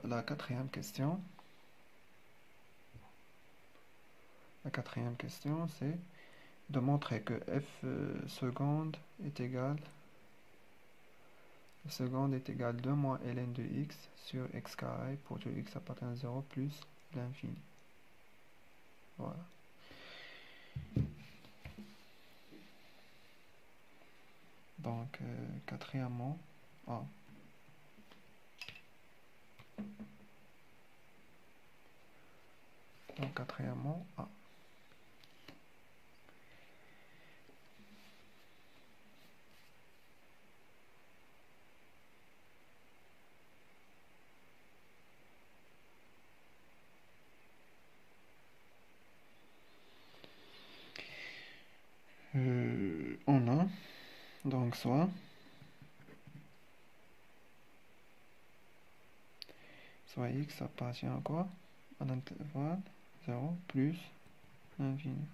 La quatrième question. La quatrième question, c'est de montrer que f seconde est égal 2 moins ln de x sur x carré pour tout x appartenant à 0 plus l'infini. Voilà. Donc, quatrièmement, A. Donc, quatrièmement, A. On a donc soit x appartient à quoi? À l'intervalle 0 plus l'infini.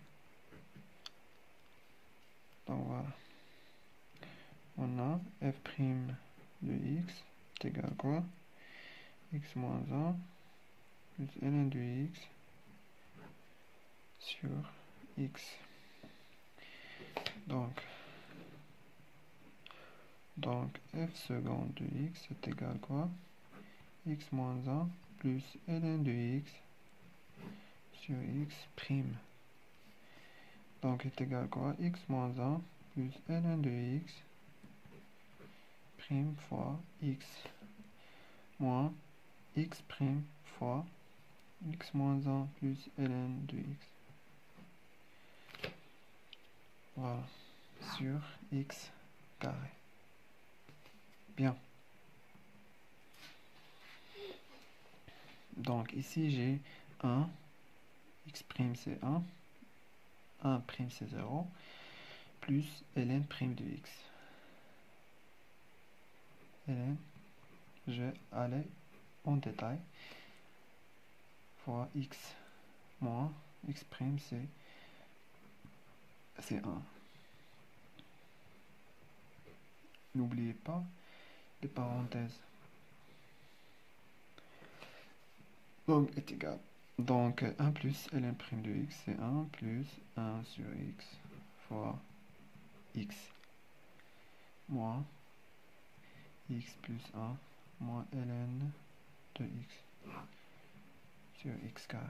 Donc voilà. On a f' de x est égal à quoi? X moins 1 plus ln de x sur x. Donc f seconde de x est égal à quoi? X moins 1 plus ln de x sur x prime. Donc est égal à quoi? X moins 1 plus ln de x prime fois x moins x prime fois x moins 1 plus ln de x. Voilà. Sur x carré. Bien. Donc ici j'ai 1, x prime c'est 1 prime c'est 0, plus ln prime de x. Ln, je vais aller en détail, fois x moins x prime c'est 1. N'oubliez pas les parenthèses. Donc est égal. Donc 1 plus ln prime de x c'est 1 plus 1 sur x fois x moins x plus 1 moins ln de x sur x carré.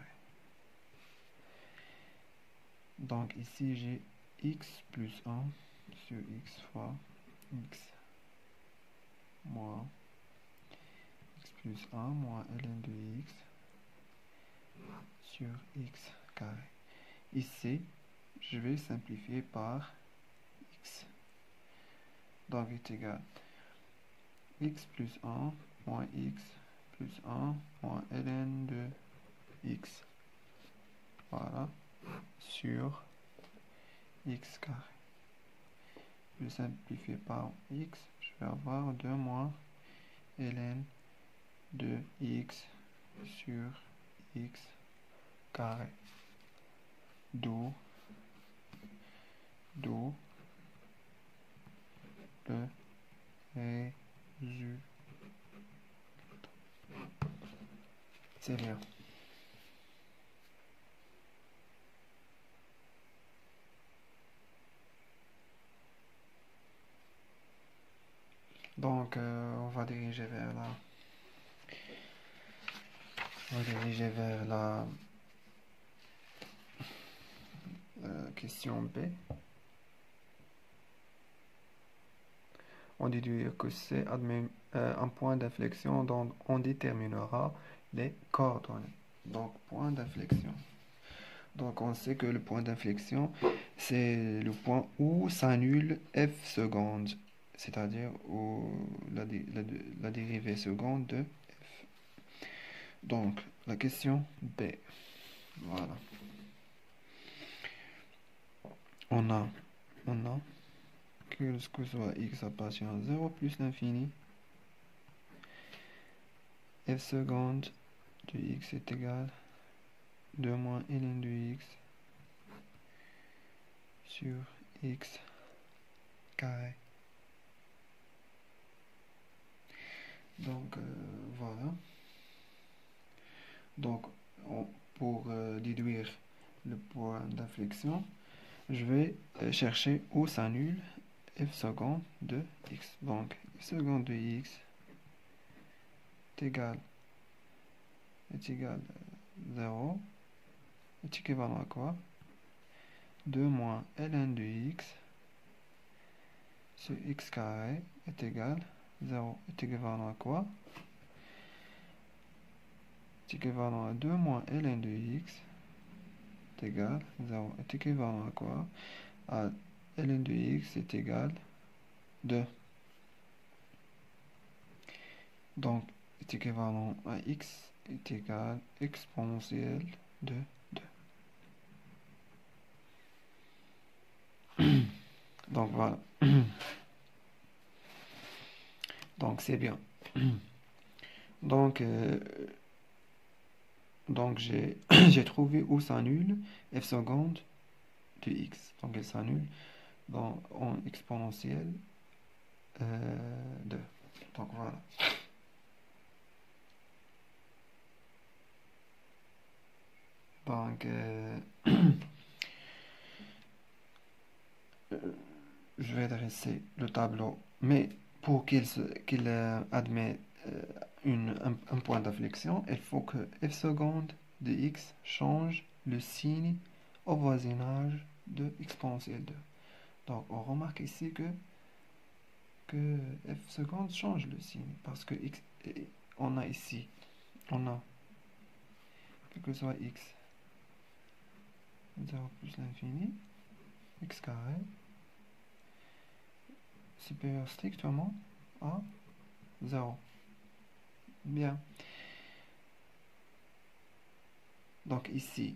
Donc ici j'ai x plus 1 sur x fois x moins x plus 1 moins ln de x sur x carré. Ici, je vais simplifier par x. Donc est égal x plus 1 moins x plus 1 moins ln de x. Voilà. Sur x carré. Je vais simplifier par x. Je vais avoir 2 moins ln de x sur x carré. D'où le résultat. C'est bien. Donc, on va diriger vers la question B. On déduit que c'est un point d'inflexion dont on déterminera les coordonnées. Donc, point d'inflexion. Donc, on sait que le point d'inflexion, c'est le point où s'annule f seconde, c'est-à-dire la dérivée seconde de f. Donc, la question B. Voilà. On a que soit x appartient à 0 plus l'infini, f seconde de x est égal 2 moins ln de x sur x carré. Donc voilà. Donc pour déduire le point d'inflexion, je vais chercher où s'annule f seconde de x. Donc f seconde de x est égal 0 est équivalent à quoi? 2 moins ln de x sur x carré est égal 0 est équivalent à quoi? Est équivalent à 2 moins ln de x est égal 0 est équivalent à quoi? À ln de x est égal 2. Donc est équivalent à x est égal exponentielle de 2. Donc voilà. Donc c'est bien. Donc j'ai j'ai trouvé où s'annule f seconde de x. Donc elle s'annule en exponentielle 2. Donc voilà. Donc je vais dresser le tableau, mais pour qu'il admette un point d'inflexion, il faut que f seconde de x change le signe au voisinage de exponentielle 2. Donc on remarque ici que f seconde change le signe, parce que x, on a ici, on a, quel que soit x, 0 plus l'infini, x carré, supérieur strictement à 0. Bien. Donc ici,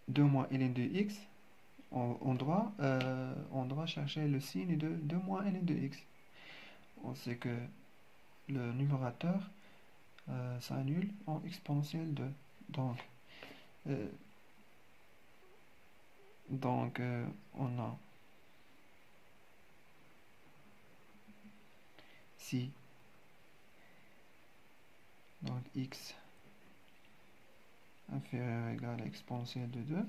2 moins ln de x, on doit chercher le signe de 2 moins ln de x. On sait que le numérateur s'annule en exponentielle 2. Donc, on a si donc x inférieur ou égal à exponentielle de 2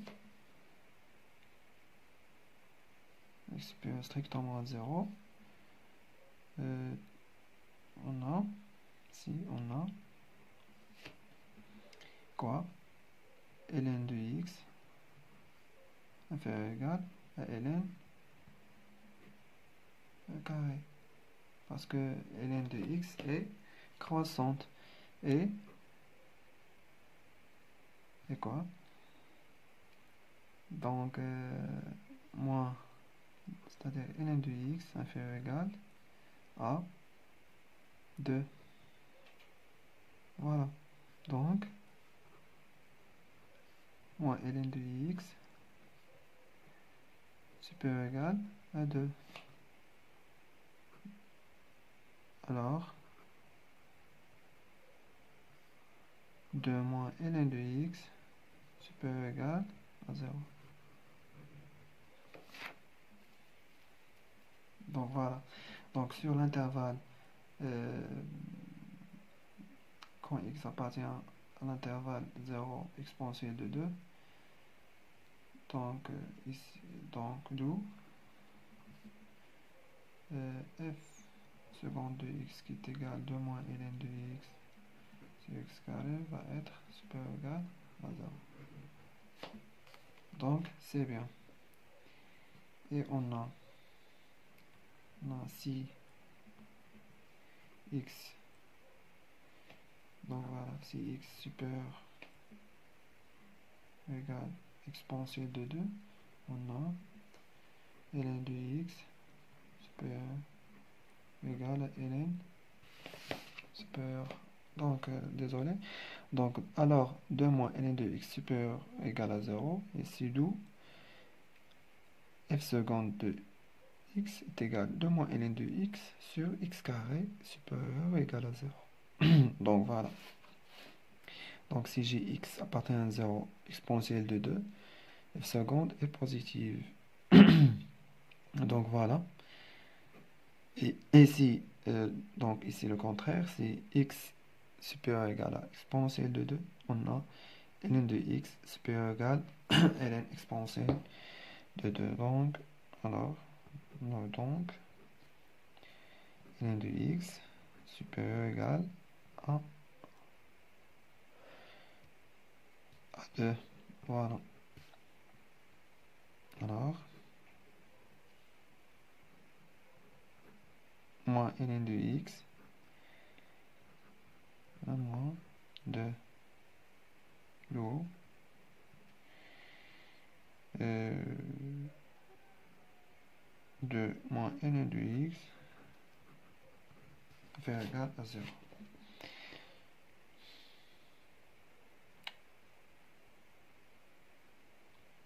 x supérieur strictement à 0, on a quoi? Ln de x inférieur ou égal à ln carré, parce que ln de x est croissante et quoi? Donc moins, c'est-à-dire ln de x inférieur ou égal à 2. Voilà. Donc moins ln de x supérieur ou égal à 2. Alors 2 moins ln de x supérieur ou égal à 0. Donc voilà. Donc sur l'intervalle, quand x appartient à l'intervalle 0 exponentielle de 2, donc ici, donc d'où f seconde de x qui est égal 2 moins ln de x sur x carré va être supérieur ou égal à 0. Donc c'est bien. Et on a si x, donc voilà, si x supérieur ou égal exponentielle de 2, on a ln de x supérieur ou égal à ln supérieur. Donc désolé. Donc alors 2 moins ln de x supérieur ou égal à 0, et c'est d'où f seconde de x est égal à 2 moins ln de x sur x carré supérieur ou égal à 0. Donc voilà. Donc si gx appartient à 0, exponentielle de 2, f seconde est positive. Donc voilà. Et ici, donc ici le contraire, si x supérieur ou égal à exponentielle de 2, on a ln de x supérieur ou égal à ln exponentielle de 2. Donc, alors, donc ln de x supérieur ou égal à 2. Voilà. Alors, moins ln de x, moins de l'eau, de moins ln de x vers égal à 0.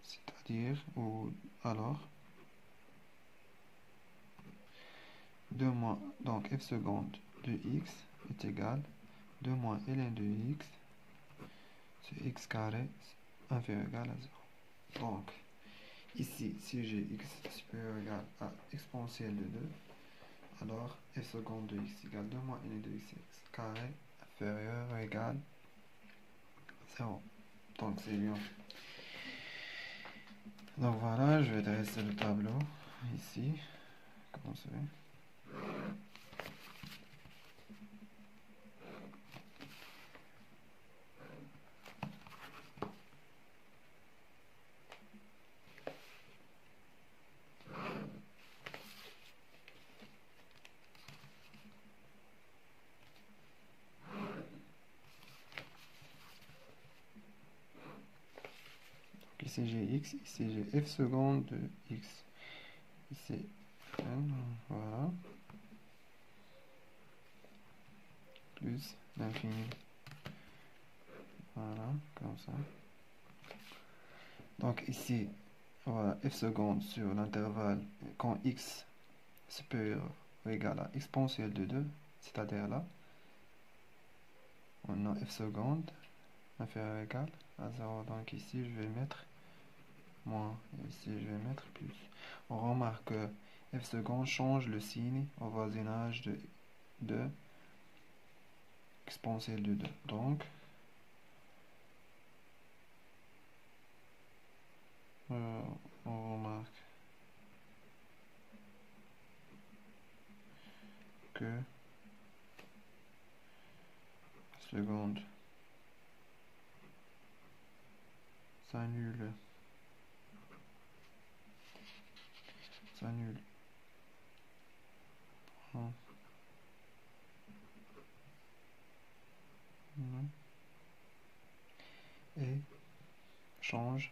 C'est-à-dire, ou alors, 2 moins, donc f seconde de x est égal à 2 moins ln de x sur x carré inférieur ou égal à 0. Donc, ici, si j'ai x supérieur ou égal à exponentielle de 2, alors f seconde de x égale 2 moins ln de x carré inférieur ou égal à 0. Donc, c'est bien. Donc voilà, je vais dresser le tableau ici, comme vous savez. Ici j'ai x, ici j'ai f seconde de x. Ici, voilà, plus l'infini. Voilà, comme ça. Donc ici, voilà, f seconde sur l'intervalle quand x supérieur ou égal à exponentielle de 2, c'est-à-dire là, on a f seconde inférieur ou égal à 0. Donc ici, je vais mettre moins, et ici, je vais mettre plus. On remarque que f seconde change le signe au voisinage de exponentielle de 2. Donc, on remarque que seconde s'annule en et change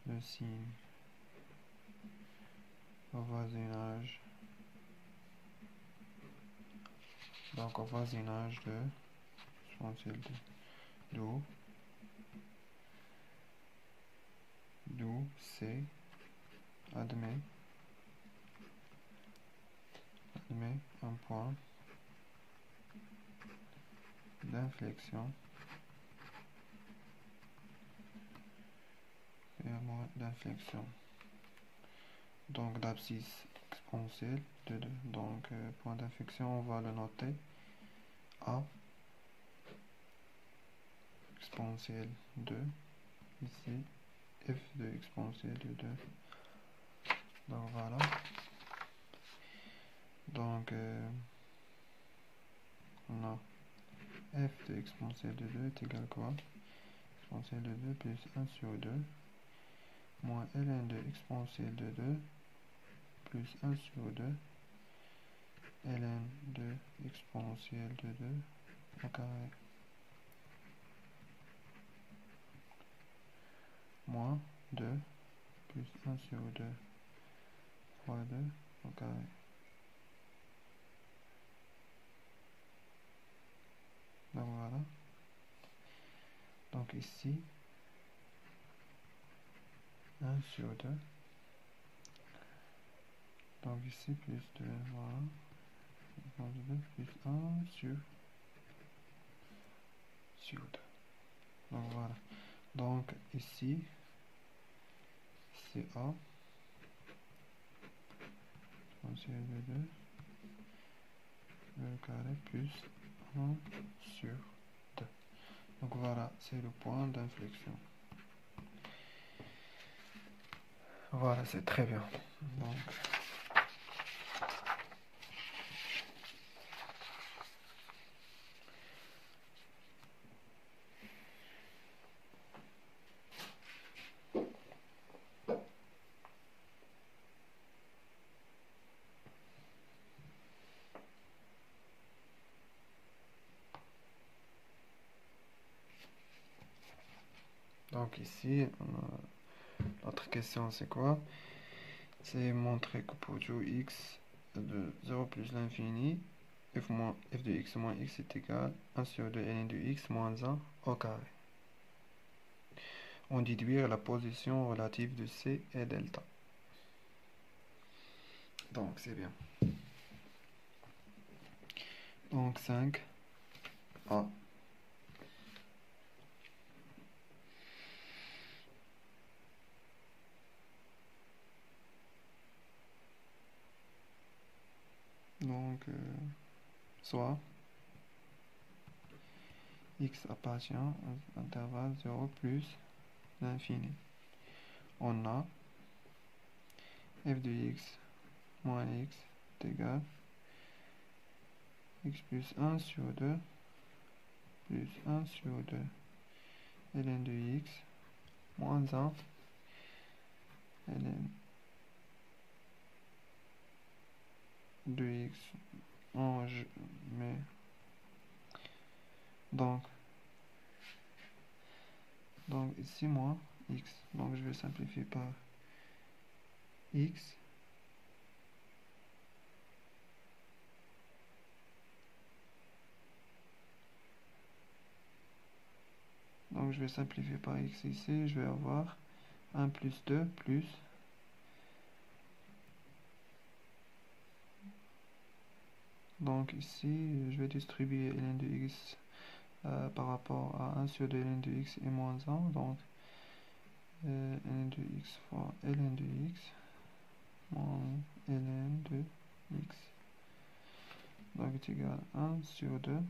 le signe au voisinage, donc au voisinage de exponentielle de d'où c'est admet un point d'inflexion et un point d'inflexion. Donc d'abscisse exponentielle de 2. Donc point d'inflexion, on va le noter à exponentielle 2. Ici, f de exponentielle de 2. Donc voilà. Donc on a f de exponentielle de 2 est égal à quoi? Exponentielle de 2 plus 1 sur 2 moins ln de exponentielle de 2 plus 1 sur 2 ln de exponentielle de 2 au carré moins 2 plus 1 sur 2 fois 2 au carré. Donc voilà. Donc ici, 1 sur 2. Donc ici, plus 2, voilà. plus 1 sur 2. Donc voilà. Donc ici, c'est A exponentielle de 2 le carré plus 1 sur 2. Donc voilà, c'est le point d'inflexion. Voilà, c'est très bien. Donc ici, notre question c'est quoi? C'est montrer que pour tout x de 0 plus l'infini, f de x moins x est égal à 1 sur 2 ln de x moins 1 au carré. On déduire la position relative de c et delta. Donc c'est bien. Donc 5a. Donc soit x appartient à l'intervalle 0 plus l'infini. On a f de x moins x est égal x plus 1 sur 2 plus 1 sur 2 ln de x moins 1 ln de x. Mais donc ici moins x. Donc je vais simplifier par x donc je vais simplifier par x ici. Je vais avoir 1 plus 2 plus donc ici je vais distribuer ln de x par rapport à 1 sur 2 ln de x et moins 1. Donc ln de x fois ln de x moins ln de x. Donc est égal à 1 sur 2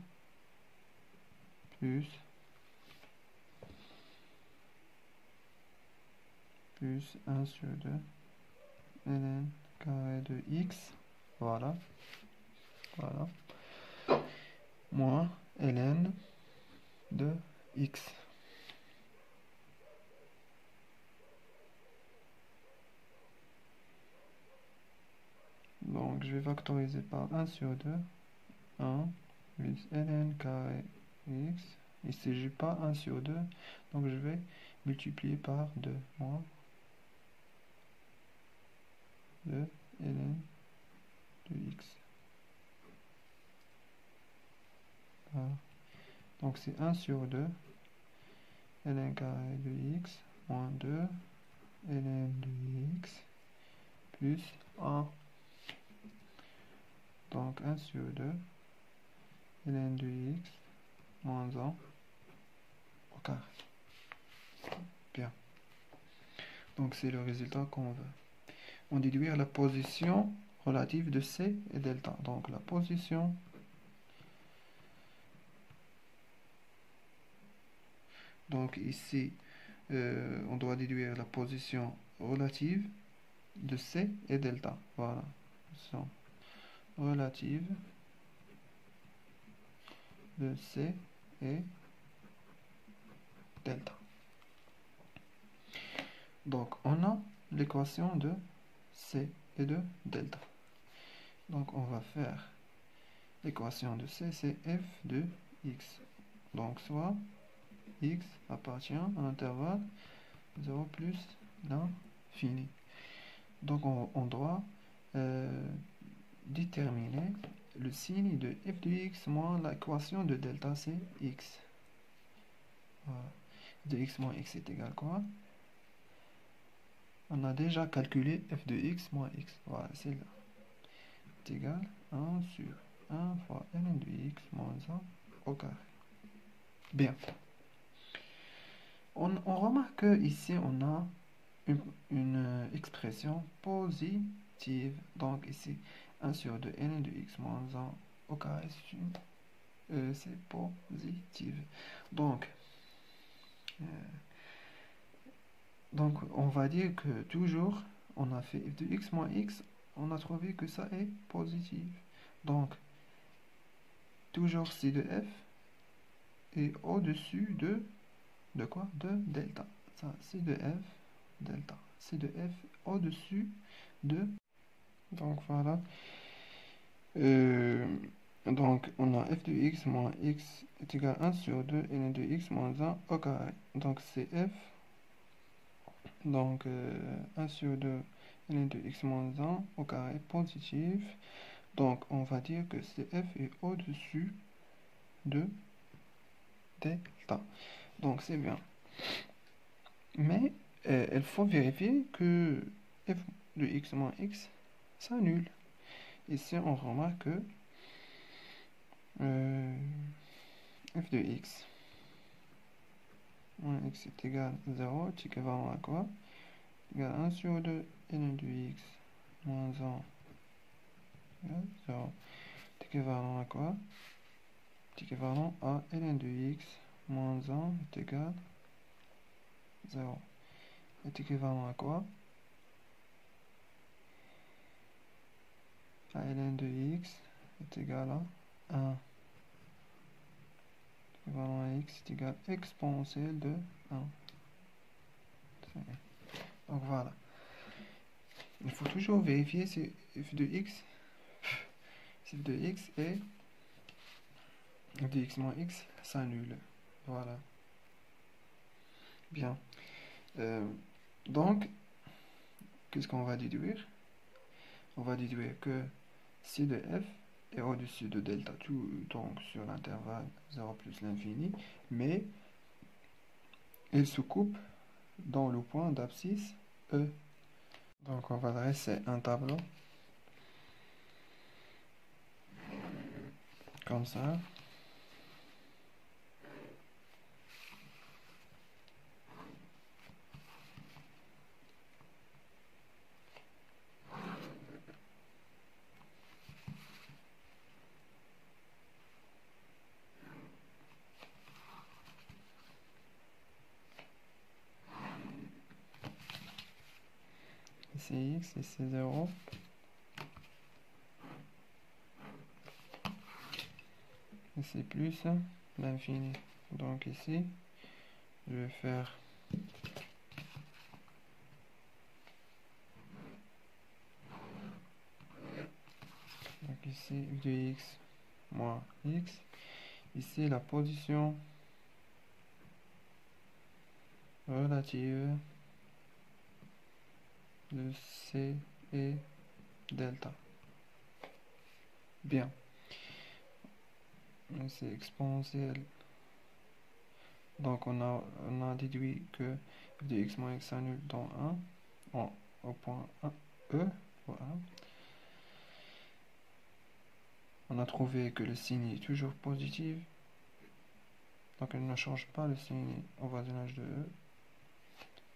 plus 1 sur 2 ln carré de x. Voilà. Moins ln de x. Donc je vais factoriser par 1 sur 2. 1 plus ln carré x. Ici j'ai pas 1 sur 2. Donc je vais multiplier par 2. Moins 2 ln de x. Donc c'est 1 sur 2 ln carré de x moins 2 ln de x plus 1. Donc 1 sur 2 ln de x moins 1 au carré. Bien. Donc c'est le résultat qu'on veut. On déduire la position relative de c et delta. Donc la position donc ici on doit déduire la position relative de c et delta. Voilà. Position relative de c et delta. Donc on a l'équation de c et de delta. Donc on va faire l'équation de c, c'est f de x. Donc soit x appartient à l'intervalle 0 plus l'infini. Donc on doit déterminer le signe de f de x moins l'équation de delta, c'est x. Voilà. De x moins x est égal à quoi? On a déjà calculé f de x moins x. Voilà, c'est là. C'est égal à 1 sur 1 fois ln de x moins 1 au carré. Bien. On remarque que ici on a une expression positive. Donc ici, 1 sur 2 ln de x moins 1 au carré, c'est positif. Donc, euh, donc, on va dire que toujours, on a fait f de x moins x, on a trouvé que ça est positif. Donc, toujours c de f est au-dessus de quoi? De delta. Ça, c de f, delta. C de f au-dessus de... Donc, voilà. Euh, donc, on a f de x moins x est égal à 1 sur 2 ln de x moins 1 au carré. Donc, c'est f. Donc, 1 sur 2 ln de x moins 1 au carré positif. Donc, on va dire que cf est au-dessus de delta. Donc, c'est bien. Mais, il faut vérifier que f de x moins x s'annule. Ici, on remarque que f de x moins x est égal à 0 est équivalent à quoi? Égal à 1 sur 2 ln de x moins 1 égale 0 est équivalent à quoi? Est équivalent à ln de x moins 1 est égal à 0 est équivalent à quoi? À ln de x est égal à 1. Équivalent à x est égal à exponentielle de 1. Donc voilà. Il faut toujours vérifier si f de x, si f de x et f de x moins x s'annule. Voilà. Bien. Donc, qu'est-ce qu'on va déduire? On va déduire que si de f est au-dessus de delta, tout donc sur l'intervalle 0 plus l'infini, mais il se coupe dans le point d'abscisse E. Donc on va dresser un tableau comme ça. Ici x, ici 0. Ici plus l'infini. Donc ici, je vais faire donc ici f de x moins x. Ici la position relative de c et delta. Bien. C'est exponentiel. Donc on a déduit que f de x moins x s'annule dans 1 au point 1, E. Voilà. On a trouvé que le signe est toujours positif. Donc elle ne change pas le signe au voisinage de E.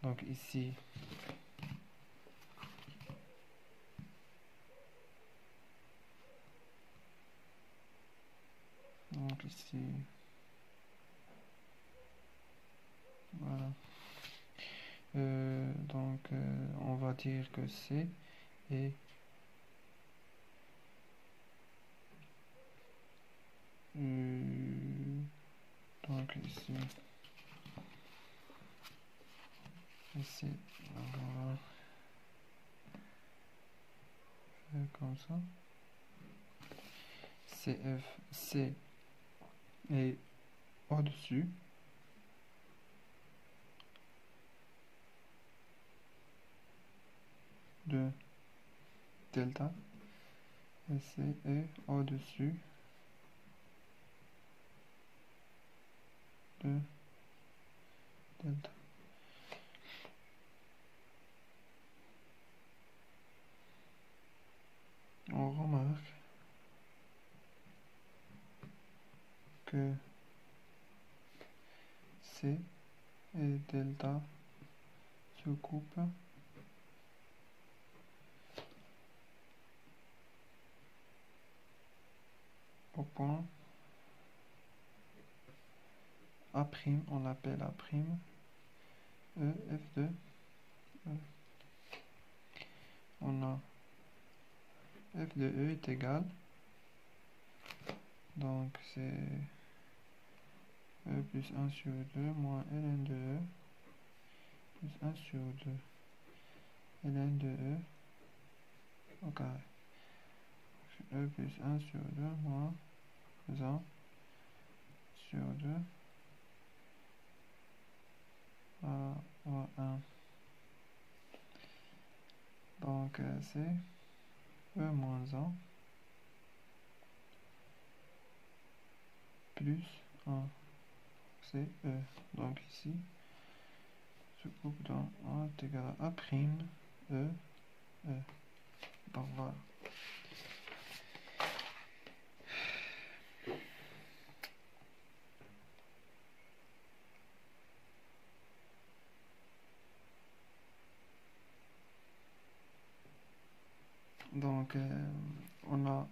Donc ici, voilà. On va dire que C est donc ici, on va faire comme ça. C est au-dessus de delta et C est au-dessus de delta. On remarque que C et delta se coupent au point A', on l'appelle A', E, F de E. On a F de E est égal, donc c'est E plus 1 sur 2 moins ln de E plus 1 sur 2 ln de E au carré. E plus 1 sur 2 moins 1 sur 2 à 1. Donc c'est E moins 1 plus 1. C'est E. Donc ici, se coupe dans 1 est égal à A', E, E. Donc voilà. Donc on a